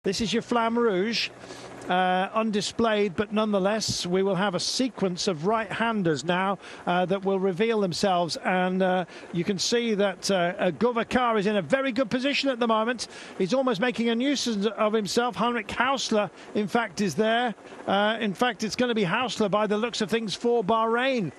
This is your Flamme Rouge. Undisplayed, but nonetheless we will have a sequence of right-handers now that will reveal themselves, and you can see that Groenewegen is in a very good position at the moment. He's almost making a nuisance of himself. Heinrich Hausler in fact is there. In fact, it's going to be Hausler by the looks of things for Bahrain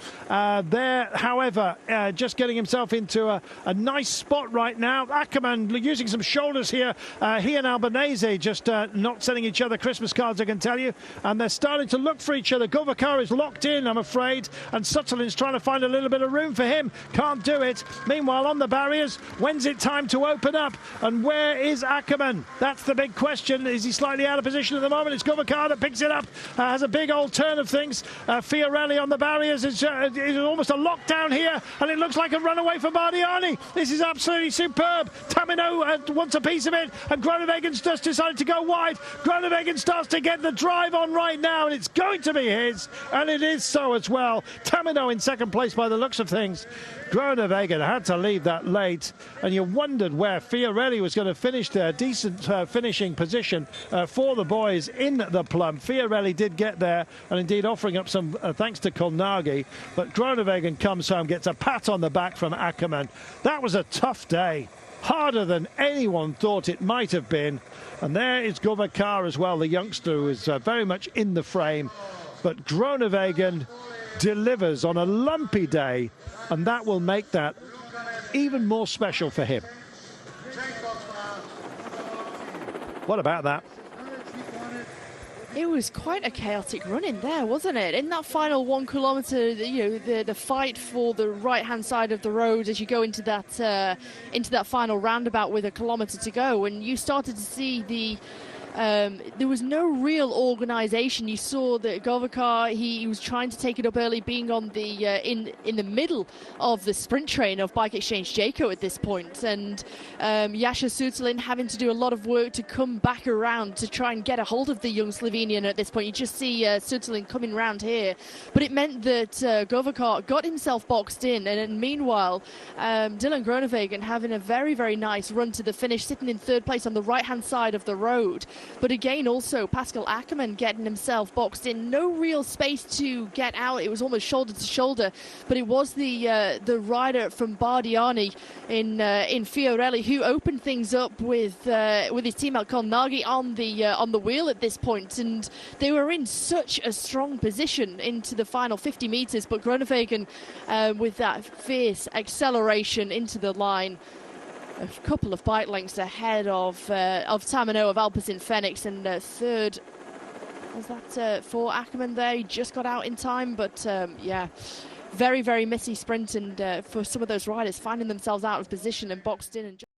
there, however, just getting himself into a nice spot right now. Ackerman using some shoulders here. He and Albanese just not sending each other Christmas cards, I can tell you, and they're starting to look for each other. Groenewegen is locked in, I'm afraid, and Sutterlin's trying to find a little bit of room for him. Can't do it. Meanwhile, on the barriers, when's it time to open up? And where is Ackerman? That's the big question. Is he slightly out of position at the moment? It's Groenewegen that picks it up, has a big old turn of things. Fiorelli on the barriers is almost a lockdown here, and it looks like a runaway for Bardiani. This is absolutely superb. Tamino wants a piece of it, and Groenewegen's just decided to go wide. Groenewegen starts to get the drive on right now, and it's going to be his, and it is so as well. Tamino in second place by the looks of things. Groenewegen had to leave that late, and you wondered where Fiorelli was going to finish there. Decent finishing position for the boys in the plum. Fiorelli did get there, and indeed offering up some thanks to Kolnagi, but Groenewegen comes home, gets a pat on the back from Ackerman. That was a tough day, harder than anyone thought it might have been. And there is Groenewegen as well, the youngster who is very much in the frame. But Groenewegen delivers on a lumpy day, and that will make that even more special for him. What about that? It was quite a chaotic run in there, wasn't it? In that final 1 kilometre, you know, the fight for the right-hand side of the road as you go into that final roundabout with a kilometre to go, and you started to see there was no real organisation. You saw that Groenewegen, he was trying to take it up early, being on the in the middle of the sprint train of Bike Exchange Jayco at this point, and Jascha Sutterlin having to do a lot of work to come back around to try and get a hold of the young Slovenian at this point. You just see Sutterlin coming round here, but it meant that Groenewegen got himself boxed in, and meanwhile Dylan Groenewegen having a very, very nice run to the finish, sitting in third place on the right-hand side of the road. But again, also Pascal Ackerman getting himself boxed in. No real space to get out. It was almost shoulder to shoulder. But it was the rider from Bardiani in Fiorelli who opened things up with his teammate Kolnagi on the wheel at this point. And they were in such a strong position into the final 50 metres. But Groenewegen with that fierce acceleration into the line, a couple of bike lengths ahead of Tamino of Alpecin Fenix, and third was that for Ackerman there. He just got out in time, but yeah, very, very messy sprint, and for some of those riders finding themselves out of position and boxed in. And